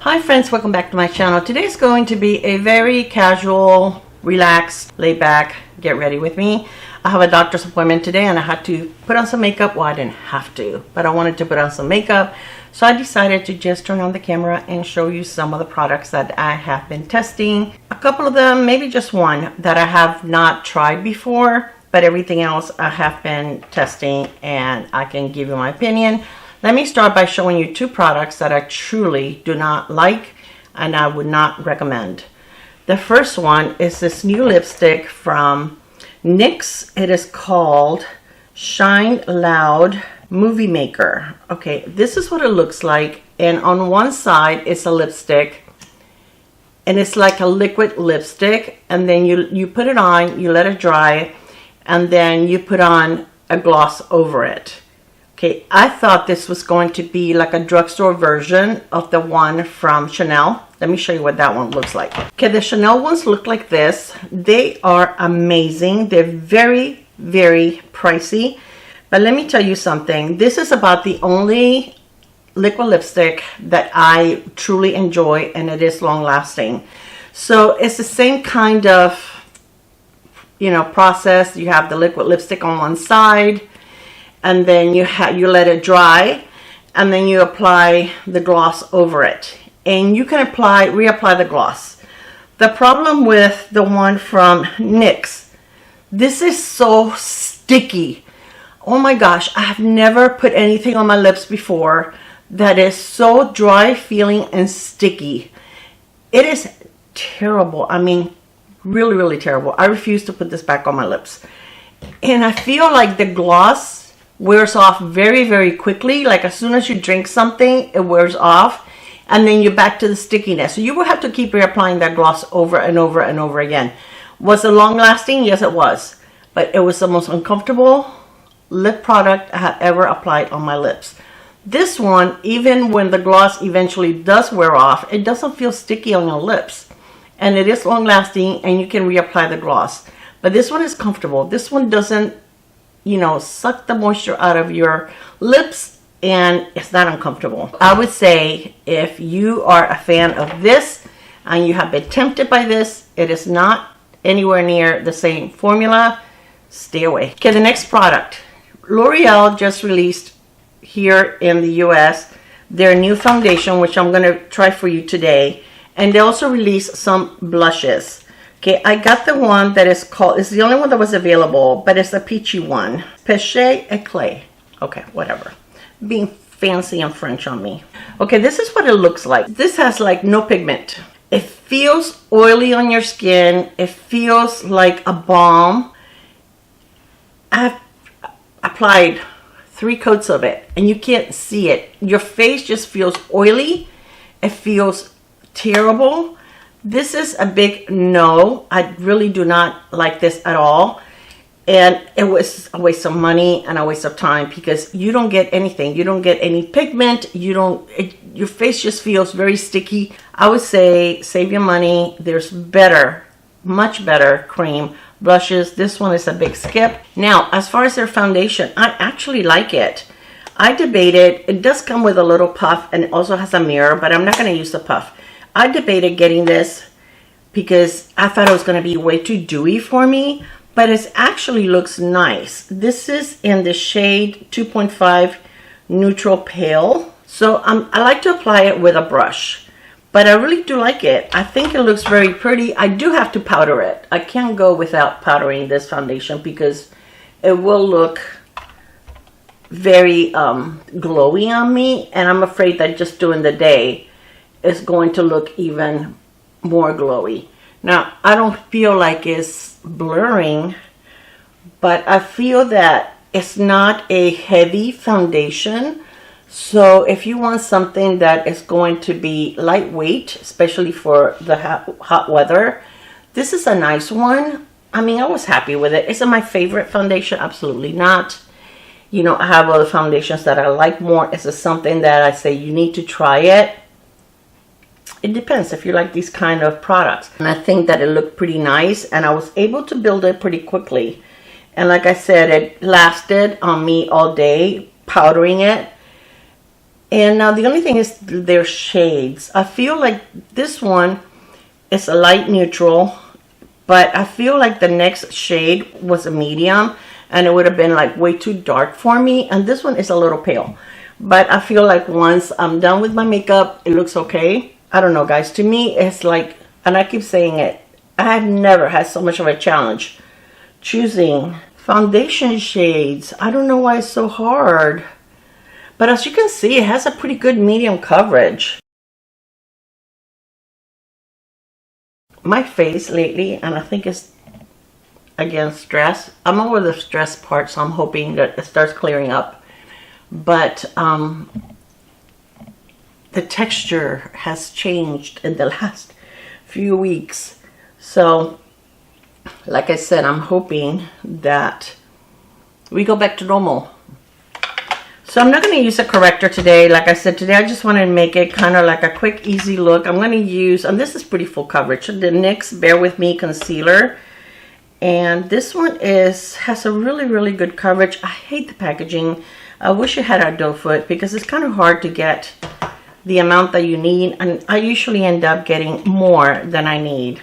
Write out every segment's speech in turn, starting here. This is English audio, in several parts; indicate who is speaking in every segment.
Speaker 1: Hi friends, welcome back to my channel. Today's going to be a very casual, relaxed, laid back, get ready with me. I have a doctor's appointment today and I had to put on some makeup. Well, I didn't have to, but I wanted to put on some makeup. So I decided to just turn on the camera and show you some of the products that I have been testing. A couple of them, maybe just one, that I have not tried before, but everything else I have been testing and I can give you my opinion. Let me start by showing you two products that I truly do not like and I would not recommend. The first one is this new lipstick from NYX. It is called Shine Loud Movie Maker. Okay, this is what it looks like, and on one side it's a lipstick and it's like a liquid lipstick, and then you put it on, you let it dry, and then you put on a gloss over it. Okay, I thought this was going to be like a drugstore version of the one from Chanel. Let me show you what that one looks like. Okay, the Chanel ones look like this. They are amazing. They're very, very pricey. But let me tell you something. This is about the only liquid lipstick that I truly enjoy, and it is long lasting. So it's the same kind of, process. You have the liquid lipstick on one side, and then you let it dry, and then you apply the gloss over it, and you can reapply the gloss. The problem with the one from NYX, this is so sticky. Oh my gosh, I have never put anything on my lips before that is so dry feeling and sticky. It is terrible. I mean, really, really terrible. I refuse to put this back on my lips. And I feel like the gloss wears off very, very quickly. Like as soon as you drink something, it wears off, and then you're back to the stickiness. So you will have to keep reapplying that gloss over and over and over again. Was it long lasting? Yes, it was. But it was the most uncomfortable lip product I have ever applied on my lips. This one, even when the gloss eventually does wear off, it doesn't feel sticky on your lips. And it is long lasting, and you can reapply the gloss. But this one is comfortable. This one doesn't suck the moisture out of your lips, and it's not uncomfortable. I would say if you are a fan of this and you have been tempted by this, it is not anywhere near the same formula. Stay away. Okay, the next product. L'Oreal just released here in the US their new foundation, which I'm going to try for you today. And they also released some blushes. Okay, I got the one that is called, it's the only one that was available, but it's a peachy one. Péché Éclat. Okay, whatever. Being fancy and French on me. Okay, this is what it looks like. This has like no pigment. It feels oily on your skin. It feels like a balm. I've applied 3 coats of it and you can't see it. Your face just feels oily. It feels terrible. This is a big no. I really do not like this at all. And it was a waste of money and a waste of time because you don't get anything. You don't get any pigment. Your face just feels very sticky. I would say save your money. There's better, much better cream blushes. This one is a big skip. Now, as far as their foundation, I actually like it. I debated, it does come with a little puff and it also has a mirror, but I'm not going to use the puff. I debated getting this because I thought it was going to be way too dewy for me, but it actually looks nice. This is in the shade 2.5 Neutral Pale. So I like to apply it with a brush, but I really do like it. I think it looks very pretty. I do have to powder it. I can't go without powdering this foundation because it will look very glowy on me, and I'm afraid that just during the day is going to look even more glowy. Now, I don't feel like it's blurring, but I feel that it's not a heavy foundation. So if you want something that is going to be lightweight, especially for the hot weather, this is a nice one. I mean, I was happy with it. Is it my favorite foundation? Absolutely not. I have other foundations that I like more. Is it something that I say you need to try it? It depends if you like these kind of products. And I think that it looked pretty nice, and I was able to build it pretty quickly. And like I said, it lasted on me all day powdering it. And now the only thing is their shades. I feel like this one is a light neutral, but I feel like the next shade was a medium and it would have been like way too dark for me. And this one is a little pale, but I feel like once I'm done with my makeup, it looks okay. I don't know, guys. To me, it's like, and I keep saying it, I have never had so much of a challenge choosing foundation shades. I don't know why it's so hard. But as you can see, it has a pretty good medium coverage. My face lately, and I think it's, again, stress. I'm over the stress part, so I'm hoping that it starts clearing up. But the texture has changed in the last few weeks. So, like I said, I'm hoping that we go back to normal. So I'm not going to use a corrector today. Like I said, today I just wanted to make it kind of like a quick, easy look. I'm going to use, and this is pretty full coverage, the NYX Bear With Me Concealer. And this one has a really, really good coverage. I hate the packaging. I wish it had a doe foot because it's kind of hard to get the amount that you need. And I usually end up getting more than I need.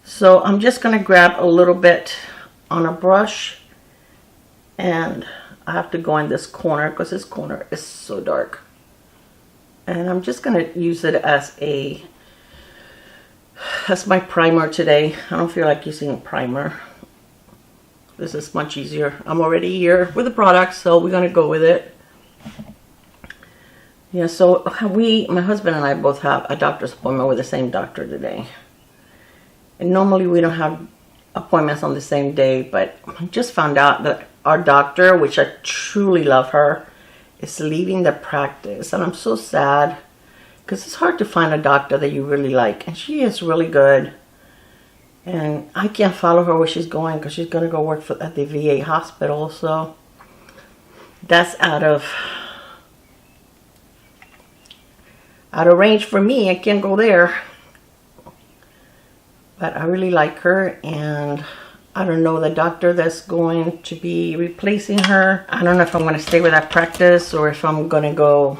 Speaker 1: So I'm just going to grab a little bit on a brush, and I have to go in this corner because this corner is so dark. And I'm just going to use it as my primer today. I don't feel like using a primer. This is much easier. I'm already here with the product, so we're going to go with it. Yeah, so my husband and I both have a doctor's appointment with the same doctor today. And normally we don't have appointments on the same day, but I just found out that our doctor, which I truly love her, is leaving the practice. And I'm so sad because it's hard to find a doctor that you really like. And she is really good. And I can't follow her where she's going because she's going to go work at the VA hospital. So that's out of range for me. I can't go there. But I really like her, and I don't know the doctor that's going to be replacing her. I don't know if I'm going to stay with that practice or if I'm going to go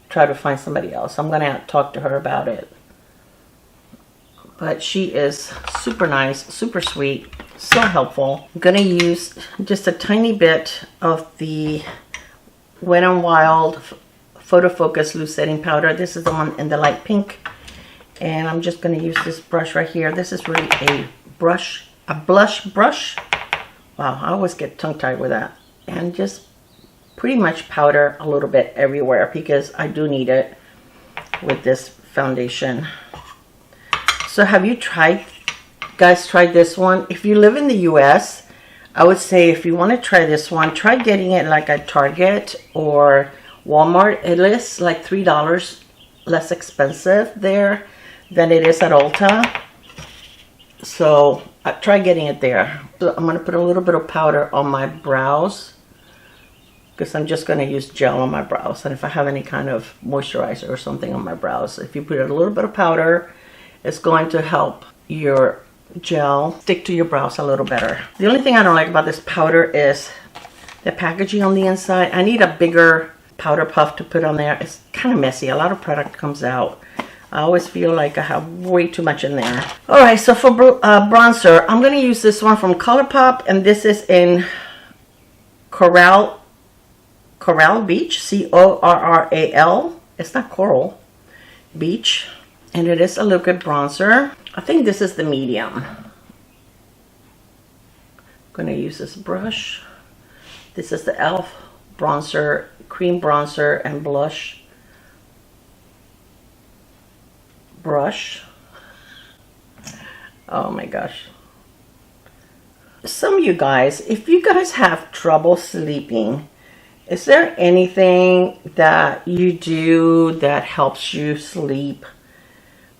Speaker 1: try to find somebody else. I'm going to talk to her about it. But she is super nice, super sweet, so helpful. I'm going to use just a tiny bit of the Wet n Wild Photo Focus Loose Setting Powder. This is the one in the light pink. And I'm just going to use this brush right here. This is really a blush brush. Wow, I always get tongue-tied with that. And just pretty much powder a little bit everywhere because I do need it with this foundation. So have you guys tried this one? If you live in the US, I would say if you want to try this one, try getting it like at Target or Walmart. It is like $3 less expensive there than it is at Ulta. So try getting it there. So I'm going to put a little bit of powder on my brows because I'm just going to use gel on my brows. And if I have any kind of moisturizer or something on my brows, if you put a little bit of powder, it's going to help your gel stick to your brows a little better. The only thing I don't like about this powder is the packaging on the inside. I need a bigger powder puff to put on there. It's kind of messy. A lot of product comes out. I always feel like I have way too much in there. Alright, so for bronzer, I'm going to use this one from ColourPop, and this is in Coral Beach, C-O-R-R-A-L. It's not coral, beach. And it is a liquid bronzer. I think this is the medium. I'm going to use this brush. This is the e.l.f. bronzer, cream bronzer and blush brush. Oh my gosh. Some of you guys, if you guys have trouble sleeping, is there anything that you do that helps you sleep?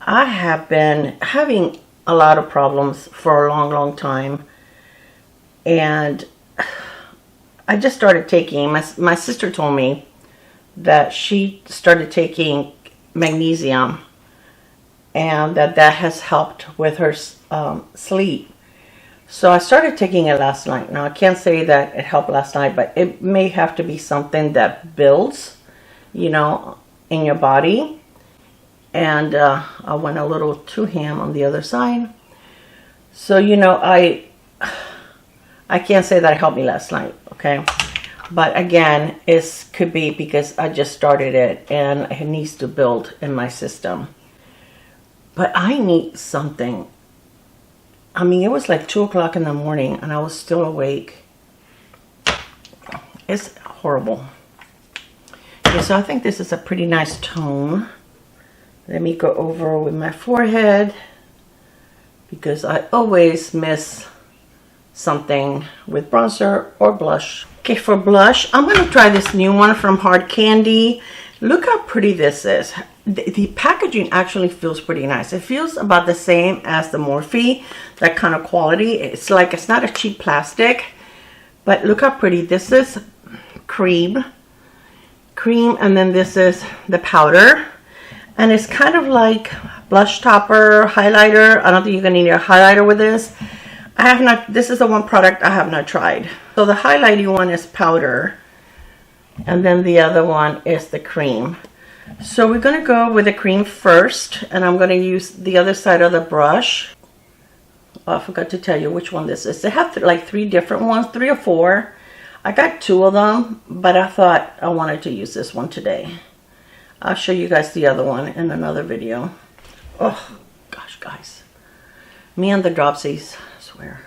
Speaker 1: I have been having a lot of problems for a long time, and I just started taking, my sister told me that she started taking magnesium and that has helped with her sleep. So I started taking it last night. Now I can't say that it helped last night, but it may have to be something that builds you know, in your body. And I went a little too ham on the other side. So, you know, I can't say that it helped me last night, okay? But again, it could be because I just started it and it needs to build in my system. But I need something. I mean, it was like 2 o'clock in the morning and I was still awake. It's horrible. Okay, so I think this is a pretty nice tone. Let me go over with my forehead, because I always miss something with bronzer or blush. Okay, for blush, I'm going to try this new one from Hard Candy. Look how pretty this is. The packaging actually feels pretty nice. It feels about the same as the Morphe, that kind of quality. It's like, it's not a cheap plastic, but look how pretty. This is cream, and then this is the powder. And it's kind of like blush topper, highlighter. I don't think you're gonna need a highlighter with this. I have not, this is the one product I have not tried. So the highlighting one is powder, and then the other one is the cream. So we're gonna go with the cream first, and I'm gonna use the other side of the brush. Oh, I forgot to tell you which one this is. They have like 3 different ones, 3 or 4. I got 2 of them, but I thought I wanted to use this one today. I'll show you guys the other one in another video. Oh, gosh, guys. Me and the dropsies, I swear.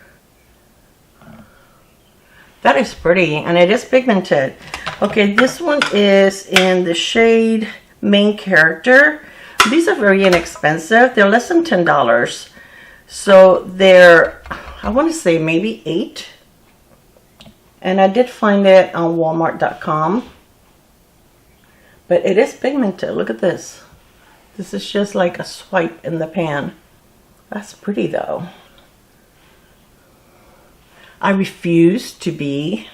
Speaker 1: That is pretty, and it is pigmented. Okay, this one is in the shade Main Character. These are very inexpensive. They're less than $10. So they're, I want to say maybe 8. And I did find it on Walmart.com. But it is pigmented. Look at this. This is just like a swipe in the pan. That's pretty though. I refuse to be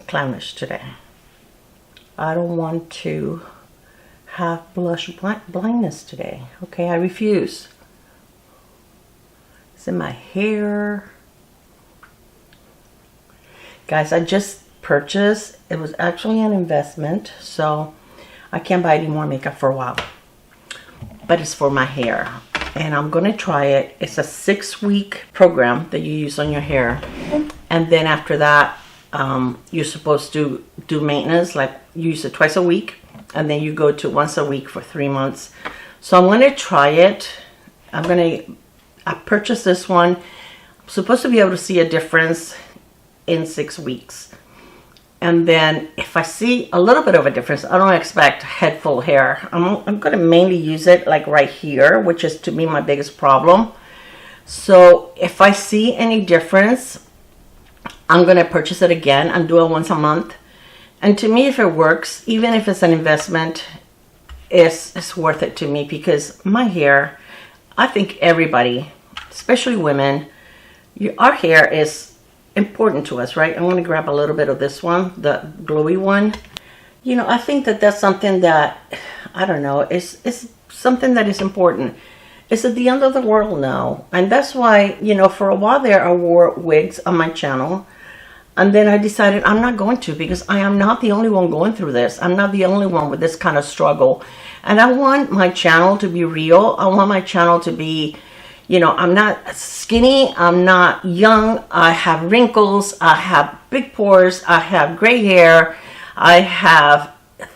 Speaker 1: clownish today. I don't want to have blush blindness today. Okay, I refuse. It's in my hair. Guys, I just purchased, it was actually an investment, so I can't buy any more makeup for a while, but it's for my hair and I'm gonna try it. It's a 6-week program that you use on your hair, and then after that you're supposed to do maintenance, like use it twice a week, and then you go to once a week for 3 months. So I'm gonna try it. I purchased this one. I'm supposed to be able to see a difference in 6 weeks. And then if I see a little bit of a difference, I don't expect head full hair. I'm going to mainly use it like right here, which is to me my biggest problem. So if I see any difference, I'm going to purchase it again and do it once a month. And to me, if it works, even if it's an investment, it's worth it to me, because my hair, I think everybody, especially women, our hair is important to us, right? I'm going to grab a little bit of this one, the glowy one. You know, I think that that's something that, I don't know, it's something that is important. It's at the end of the world now, and that's why, you know, for a while there I wore wigs on my channel, and then I decided I'm not going to, because I am not the only one going through this. I'm not the only one with this kind of struggle, and I want my channel to be real. I want my channel to be, you know, I'm not skinny, I'm not young, I have wrinkles, I have big pores, I have gray hair, I have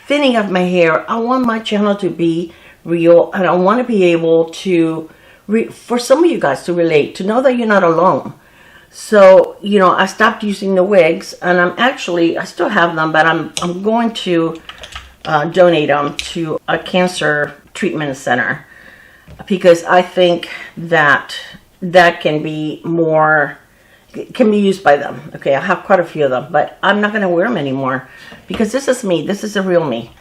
Speaker 1: thinning of my hair. I want my channel to be real, and I want to be able to, for some of you guys to relate, to know that you're not alone. So, you know, I stopped using the wigs, and I still have them, but I'm going to donate them to a cancer treatment center, because I think that can be used by them. Okay, I have quite a few of them, but I'm not going to wear them anymore, because this is me. This is the real me.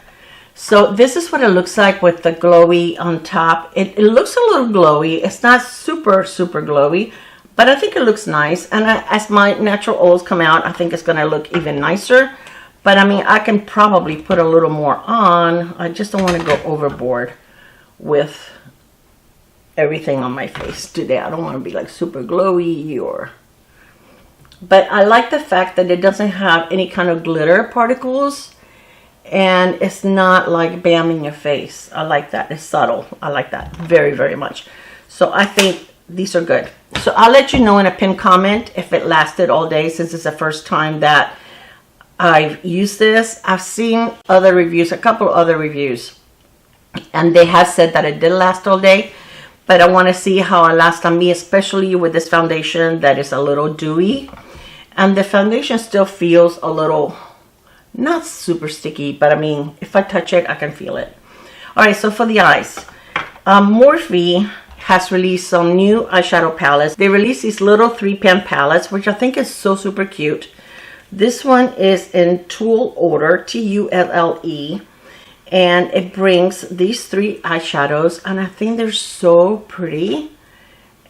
Speaker 1: So this is what it looks like with the glowy on top. It looks a little glowy. It's not super glowy, but I think it looks nice. And as my natural oils come out, I think it's going to look even nicer. But I mean, I can probably put a little more on. I just don't want to go overboard with everything on my face today. I don't want to be like super glowy but I like the fact that it doesn't have any kind of glitter particles. and it's not like bam in your face. I like that. It's subtle. I like that very, very much. So I think these are good. So I'll let you know in a pinned comment if it lasted all day, since it's the first time that I've used this. I've seen other reviews, a couple of other reviews, and they have said that it did last all day, but I want to see how it lasts on me, especially with this foundation that is a little dewy, and the foundation still feels a little, not super sticky, but I mean, if I touch it, I can feel it. All right, so for the eyes, Morphe has released some new eyeshadow palettes. They released these little 3-pan palettes, which I think is so super cute. This one is in Tulle order, Tulle, and it brings these 3 eyeshadows, and I think they're so pretty,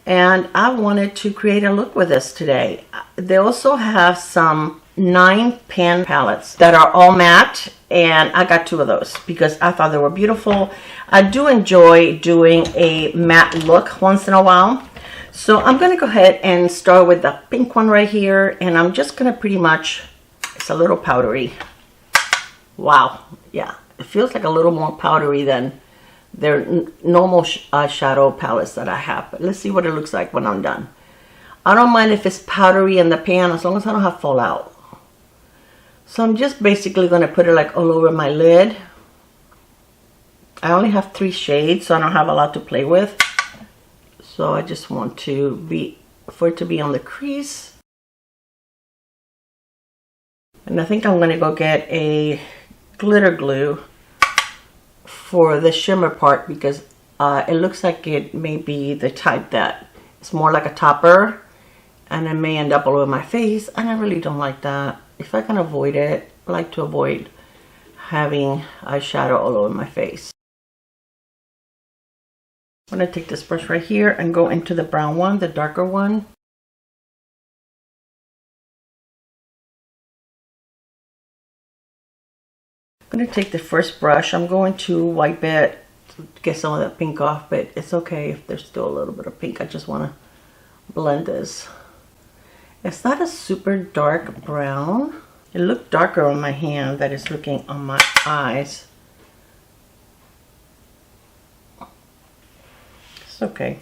Speaker 1: and I wanted to create a look with this today. They also have some 9-pan palettes that are all matte, and I got 2 of those because I thought they were beautiful. I do enjoy doing a matte look once in a while. So I'm going to go ahead and start with the pink one right here, and I'm just going to pretty much, it's a little powdery. Wow, yeah, it feels like a little more powdery than their normal eyeshadow palettes that I have. But let's see what it looks like when I'm done. I don't mind if it's powdery in the pan as long as I don't have fallout. So I'm just basically going to put it like all over my lid. I only have 3 shades, so I don't have a lot to play with. So I just want for it to be on the crease. And I think I'm going to go get a glitter glue for the shimmer part, because it looks like it may be the type that it's more like a topper, and it may end up all over my face, and I really don't like that. If I can avoid it, I like to avoid having eyeshadow all over my face. I'm going to take this brush right here and go into the brown one, the darker one. I'm going to take the first brush. I'm going to wipe it to get some of that pink off, but it's okay if there's still a little bit of pink. I just want to blend this. It's not a super dark brown. It looked darker on my hand than it's looking on my eyes. It's okay.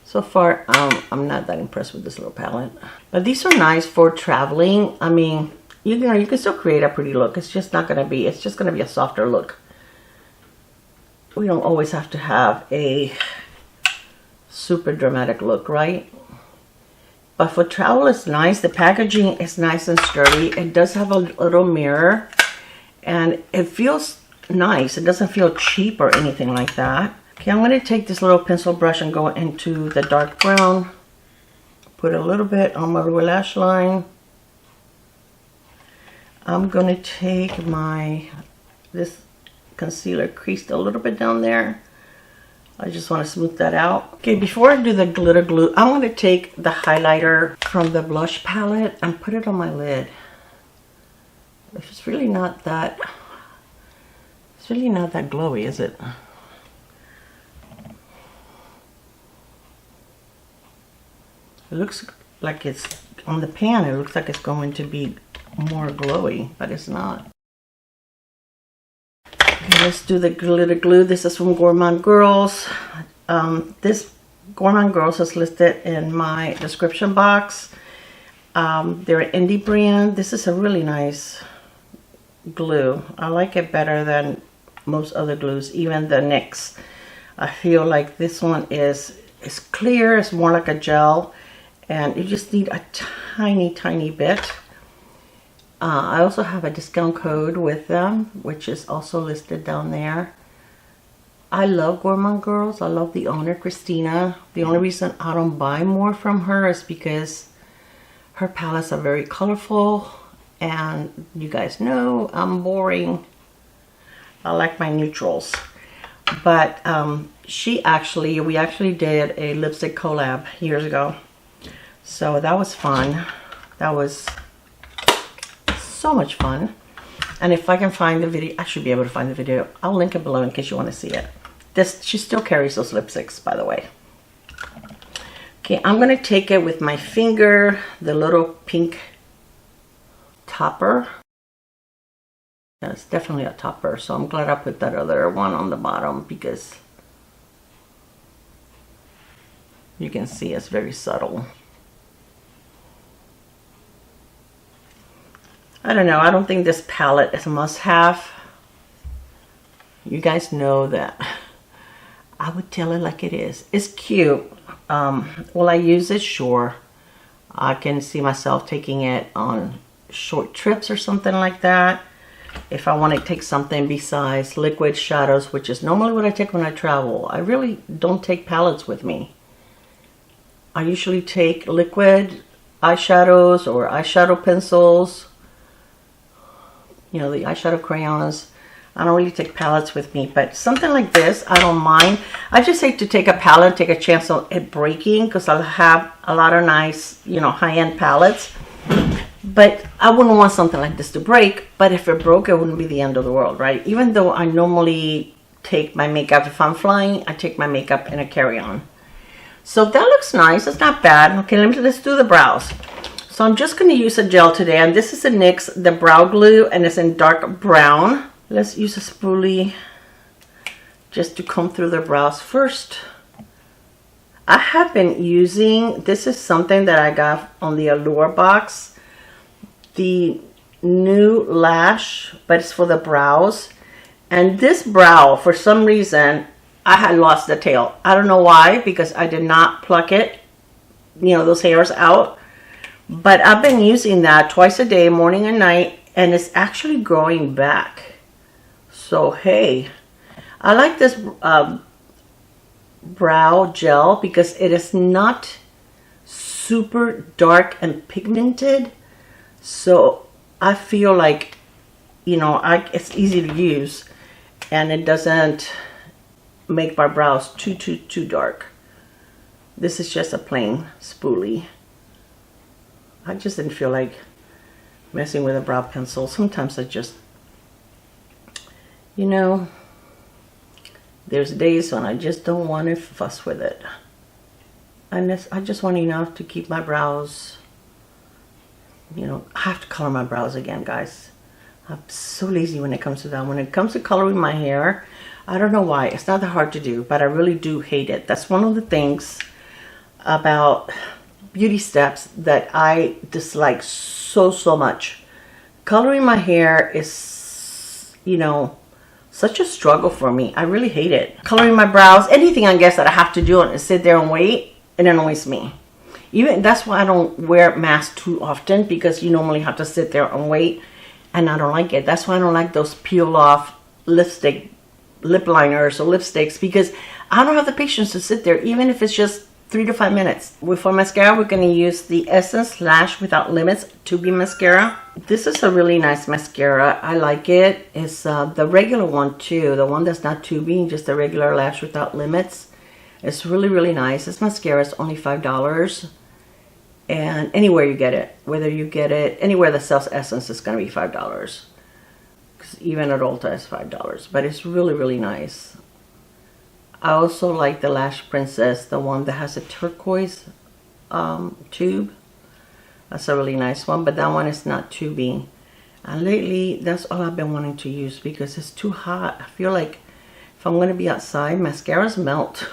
Speaker 1: So far, I'm not that impressed with this little palette. But these are nice for traveling. I mean, you can still create a pretty look. It's just not gonna be, it's just gonna be a softer look. We don't always have to have a super dramatic look, right? But for travel, it's nice. The packaging is nice and sturdy. It does have a little mirror, and it feels nice. It doesn't feel cheap or anything like that. Okay, I'm going to take this little pencil brush and go into the dark brown. Put a little bit on my lower lash line. I'm going to take this concealer creased a little bit down there. I just want to smooth that out. Okay, before I do the glitter glue, I'm going to take the highlighter from the blush palette and put it on my lid. It's really not that glowy, is it? It looks like it's on the pan. It looks like it's going to be more glowy, but it's not. Okay, let's do the glitter glue. This is from Gourmand Girls. This Gourmand Girls is listed in my description box. They're an indie brand. This is a really nice glue. I like it better than most other glues, even the NYX. I feel like this one is clear. It's more like a gel, and you just need a tiny bit. I also have a discount code with them, which is also listed down there. I love Gourmand Girls. I love the owner, Christina. The only reason I don't buy more from her is because her palettes are very colorful, and you guys know I'm boring. I like my neutrals. But we actually did a lipstick collab years ago. So that was fun. That was so much fun. And if I can find the video, I should be able to find the video. I'll link it below in case you want to see it. She still carries those lipsticks, by the way. Okay, I'm going to take it with my finger, the little pink topper. Yeah, it's definitely a topper, so I'm glad I put that other one on the bottom because you can see it's very subtle. I don't know, I don't think this palette is a must-have. You guys know that I would tell it like it is. It's cute. Will I use it? Sure. I can see myself taking it on short trips or something like that. If I want to take something besides liquid shadows, which is normally what I take when I travel. I really don't take palettes with me. I usually take liquid eyeshadows or eyeshadow pencils. You know, the eyeshadow crayons. I don't really take palettes with me, but something like this, I don't mind. I just hate to take a palette, take a chance on it breaking, because I'll have a lot of nice, you know, high-end palettes. But I wouldn't want something like this to break, but if it broke, it wouldn't be the end of the world, right? Even though I normally take my makeup, if I'm flying, I take my makeup in a carry-on. So that looks nice, it's not bad. Okay, let's do the brows. So I'm just gonna use a gel today, and this is a NYX, the brow glue, and it's in dark brown. Let's use a spoolie just to comb through the brows first. I have been using, this is something that I got on the Allure box, the new lash, but it's for the brows. And this brow, for some reason, I had lost the tail. I don't know why, because I did not pluck it, you know, those hairs out. But I've been using that twice a day, morning and night, and it's actually growing back. So, hey, I like this brow gel because it is not super dark and pigmented. So I feel like, you know, it's easy to use and it doesn't make my brows too dark. This is just a plain spoolie. I just didn't feel like messing with a brow pencil. Sometimes I just, you know, there's days when I just don't want to fuss with it. And I just want enough to keep my brows, you know, I have to color my brows again, guys. I'm so lazy when it comes to that. When it comes to coloring my hair, I don't know why. It's not that hard to do, but I really do hate it. That's one of the things about beauty steps that I dislike so much. Coloring my hair is, you know, such a struggle for me. I really hate it. Coloring my brows, anything I guess that I have to do and sit there and wait, it annoys me. Even that's why I don't wear masks too often, because you normally have to sit there and wait, and I don't like it. That's why I don't like those peel off lipstick, lip liners or lipsticks, because I don't have the patience to sit there, even if it's just 3 to 5 minutes. For mascara, we're going to use the Essence Lash Without Limits 2B mascara. This is a really nice mascara. I like it. It's the regular one too, the one that's not 2B, just the regular Lash Without Limits. It's really nice. This mascara is only $5, and anywhere you get it, whether you get it anywhere that sells Essence, it's going to be $5. Because even at Ulta is $5, but it's really nice. I also like the Lash Princess, the one that has a turquoise tube. That's a really nice one, but that one is not tubing. And lately, that's all I've been wanting to use because it's too hot. I feel like if I'm going to be outside, mascaras melt.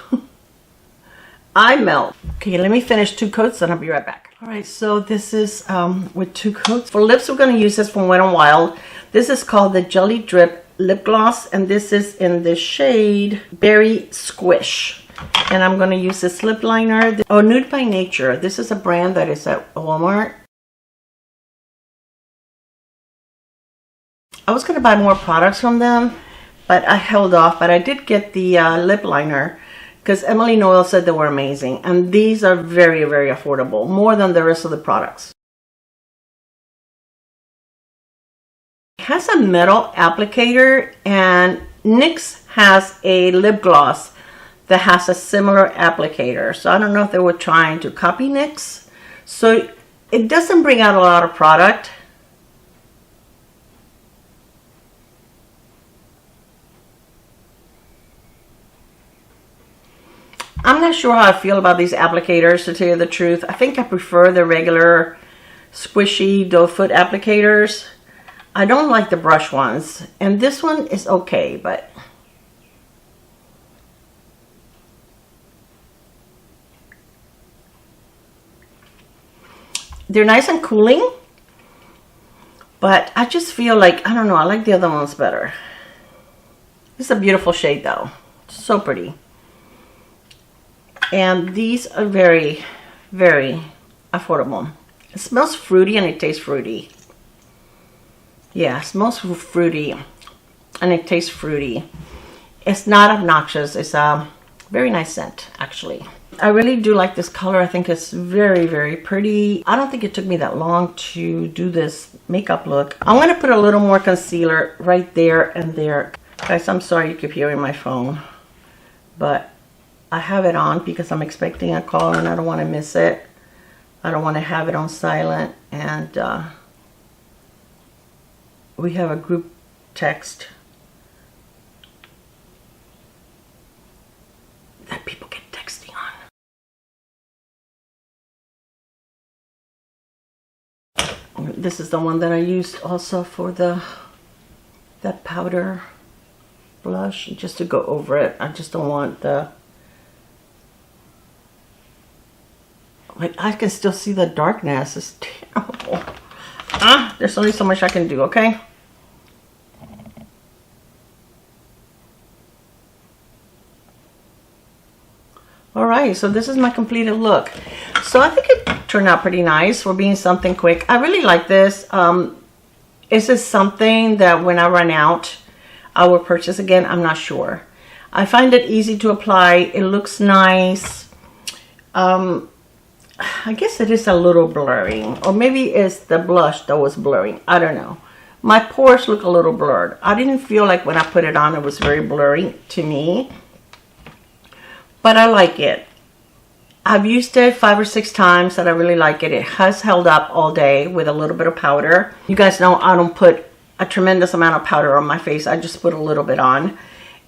Speaker 1: I melt. Okay, let me finish 2 coats and I'll be right back. All right, so this is with 2 coats. For lips, we're going to use this from Wet n Wild. This is called the Jelly Drip Lip Gloss, and this is in the shade Berry Squish. And I'm going to use this lip liner. Oh, Nude by Nature. This is a brand that is at Walmart. I was going to buy more products from them, but I held off. But I did get the lip liner because Emily Noel said they were amazing. And these are very affordable, more than the rest of the products. It has a metal applicator, and NYX has a lip gloss that has a similar applicator. So I don't know if they were trying to copy NYX. So it doesn't bring out a lot of product. I'm not sure how I feel about these applicators, to tell you the truth. I think I prefer the regular squishy doe foot applicators. I don't like the brush ones, and this one is okay, but they're nice and cooling, but I just feel like, I don't know, I like the other ones better. This is a beautiful shade though, so pretty. And these are very, very affordable. It smells fruity and it tastes fruity. Yeah, it smells fruity and it tastes fruity. It's not obnoxious. It's a very nice scent, actually. I really do like this color. I think it's very, very pretty. I don't think it took me that long to do this makeup look. I'm going to put a little more concealer right there and there. Guys, I'm sorry you keep hearing my phone, but I have it on because I'm expecting a call and I don't want to miss it. I don't want to have it on silent, and we have a group text that people get texting on. This is the one that I used also for that powder blush, just to go over it. I just don't want the, like, I can still see the darkness. It's terrible. There's only so much I can do, okay? Alright, so this is my completed look. So I think it turned out pretty nice for being something quick. I really like this. Is this something that when I run out, I will purchase again? I'm not sure. I find it easy to apply. It looks nice. I guess it is a little blurring, or maybe it's the blush that was blurring. I don't know. My pores look a little blurred. I didn't feel like when I put it on it was very blurry to me, but I like it. I've used it 5 or 6 times and I really like it. It has held up all day with a little bit of powder. You guys know I don't put a tremendous amount of powder on my face. I just put a little bit on,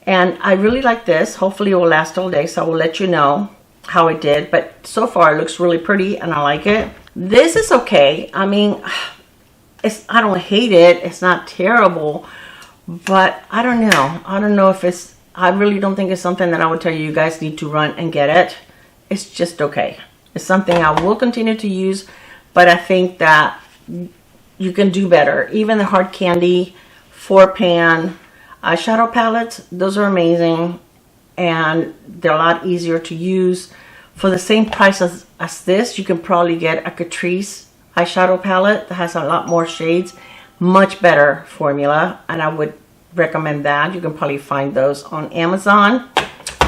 Speaker 1: and I really like this. Hopefully it will last all day, so I will let you know how it did, but so far it looks really pretty and I like it. This is okay. I mean, I don't hate it. It's not terrible, but I don't know. I don't know if it's, I really don't think it's something that I would tell you guys need to run and get it. It's just okay. It's something I will continue to use, but I think that you can do better. Even the hard candy 4-pan eyeshadow palettes, those are amazing. And they're a lot easier to use. For the same price as this, you can probably get a Catrice eyeshadow palette that has a lot more shades. Much better formula, and I would recommend that. You can probably find those on Amazon.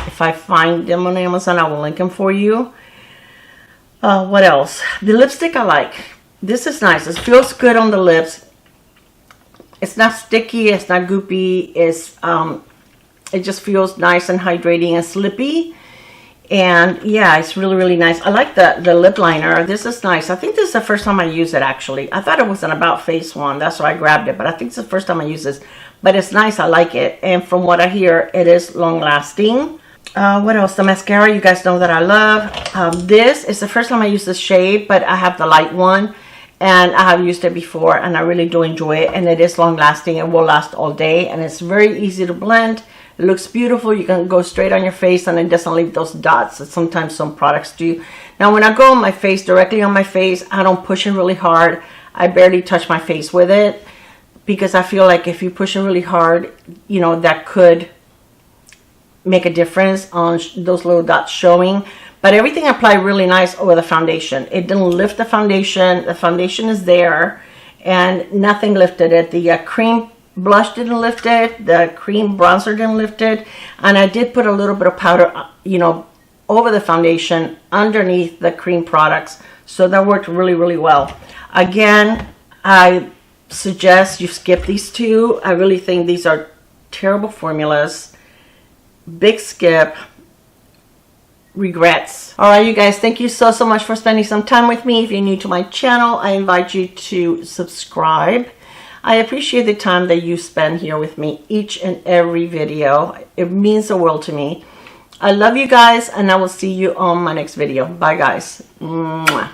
Speaker 1: If I find them on Amazon, I will link them for you. What else? The lipstick I like. This is nice. It feels good on the lips. It's not sticky. It's not goopy. It's it just feels nice and hydrating and slippy. And yeah, it's really, really nice. I like the lip liner. This is nice. I think this is the first time I use it, actually. I thought it was an About Face one. That's why I grabbed it. But I think it's the first time I use this. But it's nice. I like it. And from what I hear, it is long lasting. What else? The mascara, you guys know that I love. This is the first time I use this shade, but I have the light one. And I have used it before, and I really do enjoy it. And it is long lasting. It will last all day. And it's very easy to blend. It looks beautiful. You can go straight on your face and it doesn't leave those dots that sometimes some products do. Now when I go on my face, directly on my face, I don't push it really hard. I barely touch my face with it, because I feel like if you push it really hard, you know, that could make a difference on those little dots showing. But everything applied really nice over the foundation. It didn't lift the foundation. The foundation is there and nothing lifted it. The cream blush didn't lift it, the cream bronzer didn't lift it, and I did put a little bit of powder, you know, over the foundation underneath the cream products, so that worked really, really well. Again, I suggest you skip these two. I really think these are terrible formulas. Big skip. Regrets. All right, you guys, thank you so much for spending some time with me. If you're new to my channel, I invite you to subscribe. I appreciate the time that you spend here with me each and every video. It means the world to me. I love you guys, and I will see you on my next video. Bye, guys. Mwah.